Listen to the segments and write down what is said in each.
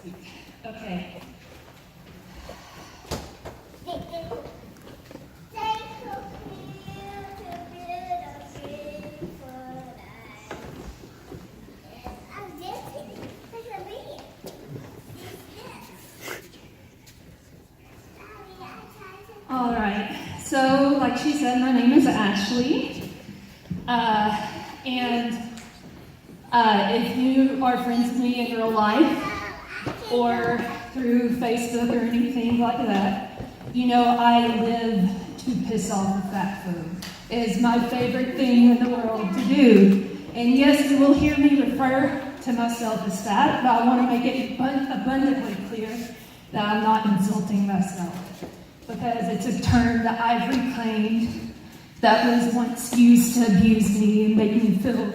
week. Okay. All right. So, like she said, my name is Ashley. And if you are friends with me in real life or through Facebook or anything like that, you know I live to piss off the fat food. It is my favorite thing in the world to do. And yes, you will hear me refer to myself as fat, but I want to make it abundantly clear that I'm not insulting myself, because it's a term that I've reclaimed that was once used to abuse me and make me feel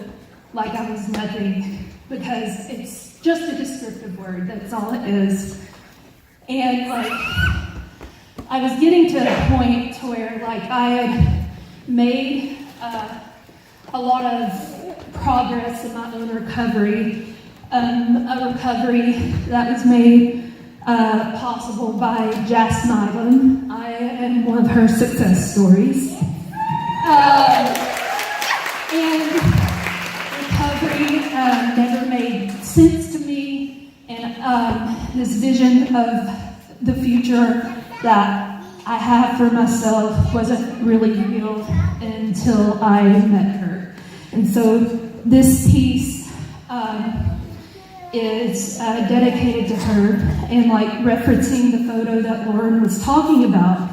like I was nothing, because it's just a descriptive word, that's all it is. And like, I was getting to a point where like I had made a lot of progress in my own recovery, a recovery that was made possible by Jas Nyland. I am one of her success stories. And recovery never made sense to me, and this vision of the future that I have for myself wasn't really real until I met her. And so this piece is dedicated to her, and like referencing the photo that Lauren was talking about,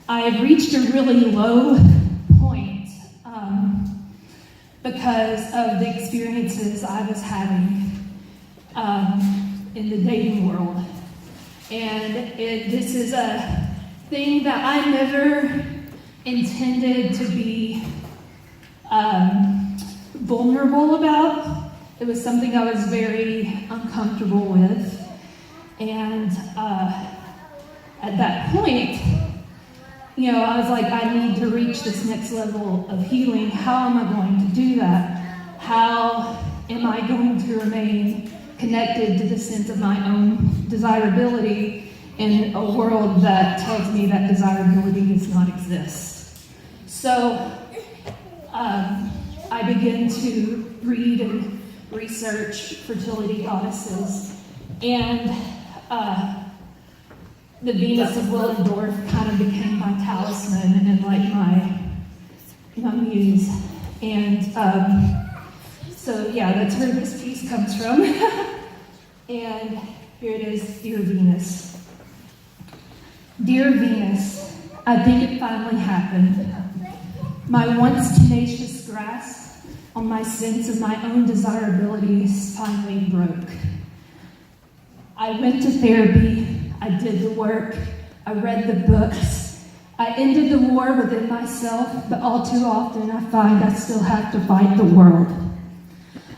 I had reached a really low point because of the experiences I was having in the dating world. And this is a thing that I never intended to be vulnerable about. It was something I was very uncomfortable with. And at that point, you know, I was like, I need to reach this next level of healing. How am I going to do that? How am I going to remain connected to the sense of my own desirability in a world that tells me that desirability does not exist? So I began to read and research fertility goddesses, and the Venus of Willendorf kind of became my talisman and like my muse. And so yeah, that's where this piece comes from. And here it is, Dear Venus. Dear Venus, I think it finally happened. My once tenacious grasp on my sense of my own desirability finally broke. I went to therapy, I did the work, I read the books, I ended the war within myself, but all too often I find I still have to fight the world.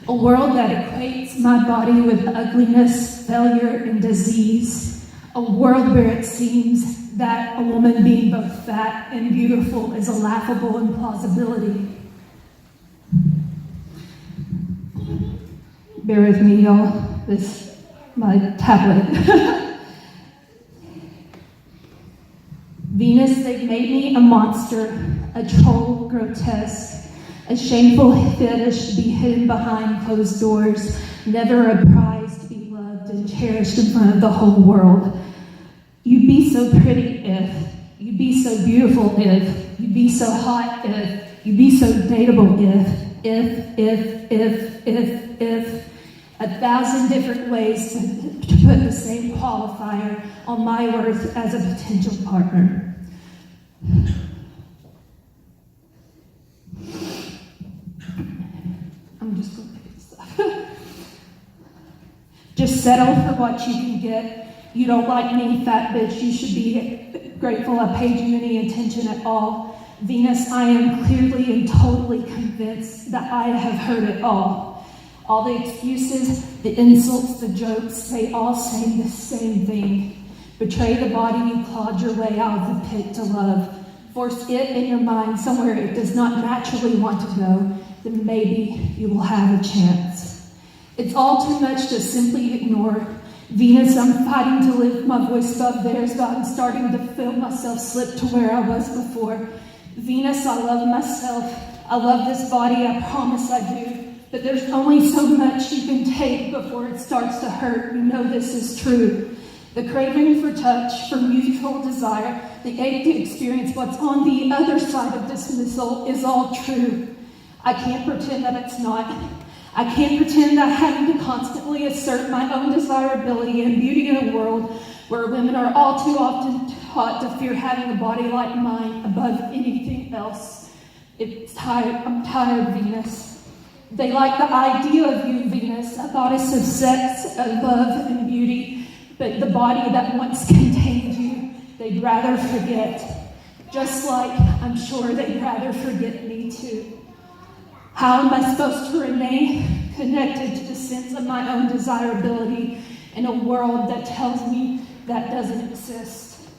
A world that equates my body with ugliness, failure, and disease. A world where it seems that a woman being both fat and beautiful is a laughable implausibility. Bear with me, y'all. This my tablet. Venus, they've made me a monster, a troll, grotesque, a shameful fetish to be hidden behind closed doors, never a prize to be loved and cherished in front of the whole world. You'd be so pretty if, you'd be so beautiful if, you'd be so hot if, you'd be so dateable if, 1,000 different ways to put the same qualifier on my worth as a potential partner. I'm just going to pick this up. Just settle for what you can get. You don't like me, fat bitch. You should be grateful I paid you any attention at all. Venus, I am clearly and totally convinced that I have heard it all. All the excuses, the insults, the jokes, they all say the same thing. Betray the body you clawed your way out of the pit to love. Force it in your mind somewhere it does not naturally want to go, then maybe you will have a chance. It's all too much to simply ignore Venus, I'm fighting to lift my voice above theirs, but I'm starting to feel myself slip to where I was before. Venus, I love myself. I love this body, I promise I do. But there's only so much you can take before it starts to hurt. You know this is true. The craving for touch, for mutual desire, the ache to experience what's on the other side of dismissal is all true. I can't pretend that it's not. I can't pretend that having to constantly assert my own desirability and beauty in a world where women are all too often taught to fear having a body like mine above anything else. I'm tired, Venus. They like the idea of you, Venus, a goddess of sex, of love, and beauty, but the body that once contained you, they'd rather forget. Just like I'm sure they'd rather forget me too. How am I supposed to remain connected to the sense of my own desirability in a world that tells me that doesn't exist?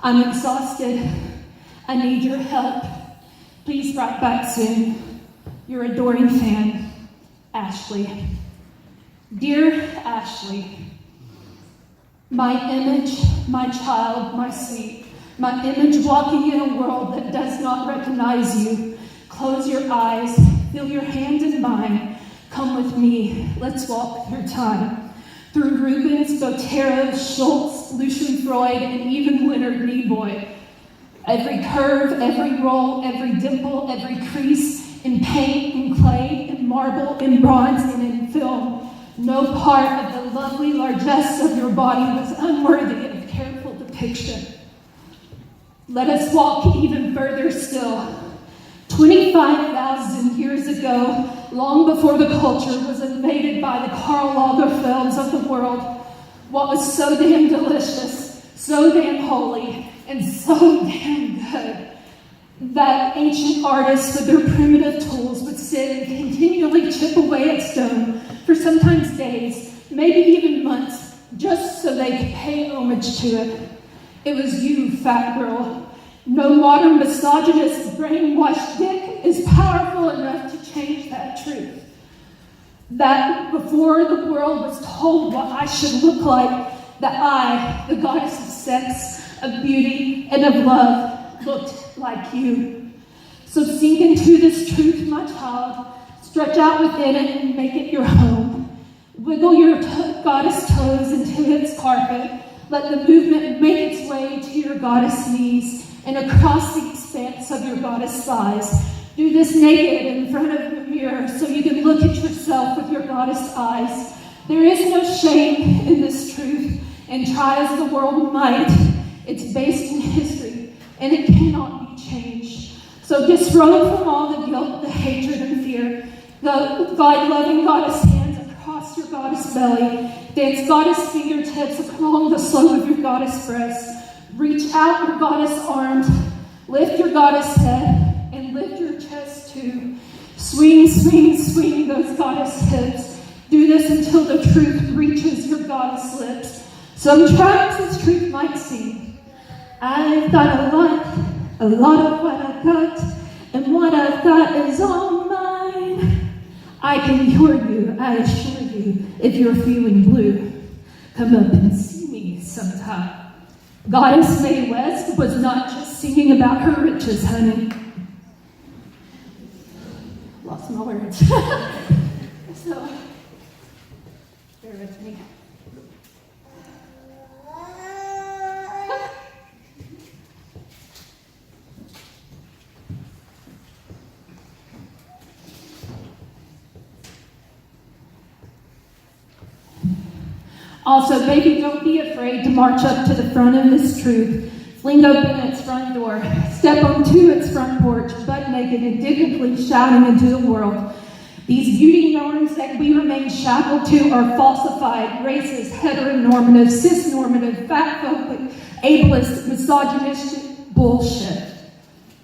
I'm exhausted. I need your help. Please write back soon. Your adoring fan, Ashley. Dear Ashley, my image, my child, my sweet, my image walking in a world that does not recognize you. Close your eyes, feel your hand in mine. Come with me, let's walk through time. Through Rubens, Botero, Schultz, Lucian Freud, and even Leonard Nimoy. Every curve, every roll, every dimple, every crease, in paint, in clay, in marble, in bronze, and in film. No part of the lovely largesse of your body was unworthy of careful depiction. Let us walk even further still. 25,000 years ago, long before the culture was invaded by the Karl Lagerfelds of the world, what was so damn delicious, so damn holy, and so damn good, that ancient artists with their primitive tools would sit and continually chip away at stone for sometimes days, maybe even months, just so they could pay homage to it. It was you, fat girl. No modern misogynist, brainwashed dick is powerful enough to change that truth. That before the world was told what I should look like, that I, the goddess of sex, of beauty, and of love, looked like you. So sink into this truth, my child. Stretch out within it and make it your home. Wiggle your goddess toes into its carpet. Let the movement make its way to your goddess knees and across the expanse of your goddess thighs. Do this naked in front of the mirror so you can look at yourself with your goddess eyes. There is no shame in this truth, and try as the world might, it's based in history, and it cannot be changed. So disrobe from all the guilt, the hatred, and fear. The God-loving goddess hands across your goddess belly. Dance goddess fingertips along the slope of your goddess breast. Reach out your goddess arms, lift your goddess head, and lift your chest too. Swing, swing, swing those goddess hips. Do this until the truth reaches your goddess lips. Sometimes this truth might seem, I've got a lot of what I've got, and what I've got is all mine. I can cure you, I assure you, if you're feeling blue. Come up and see me sometime. Goddess Mae West was not just singing about her riches, honey. Lost my words. So, bear with me. Also, baby, don't be afraid to march up to the front of this truth. Fling open its front door. Step onto its front porch, butt naked, indignantly shouting into the world. These beauty norms that we remain shackled to are falsified, racist, heteronormative, cisnormative, fatphobic, ableist, misogynistic bullshit.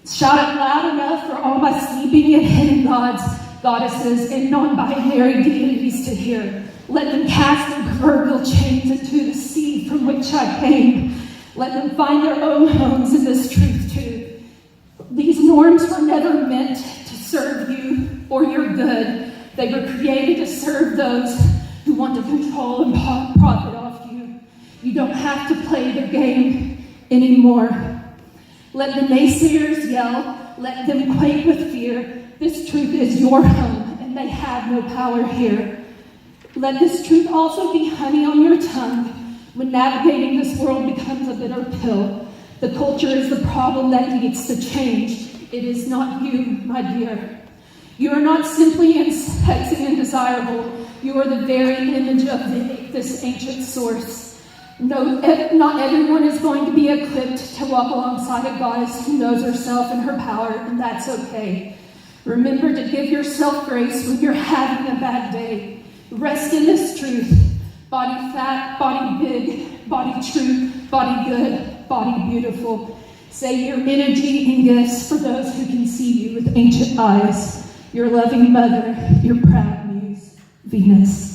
Shout it loud enough for all my sleeping and hidden gods, goddesses, and non-binary deities to hear. Let them cast their proverbial chains into the sea from which I came. Let them find their own homes in this truth too. These norms were never meant to serve you or your good. They were created to serve those who want to control and profit off you. don't have to play the game anymore. Let the naysayers yell, let them quake with fear. This truth is your home, and they have no power here. Let this truth also be honey on your tongue when navigating this world becomes a bitter pill. The culture is the problem that needs to change. It is not you, my dear. You are not simply sexy and desirable. You are the very image of this ancient source. No, not everyone is going to be equipped to walk alongside a goddess who knows herself and her power, and that's okay. Remember to give yourself grace when you're having a bad day. Rest in this truth. Body fat, body big, body true, body good, body beautiful. Say your energy and gifts for those who can see you with ancient eyes. Your loving mother, your proud muse, Venus.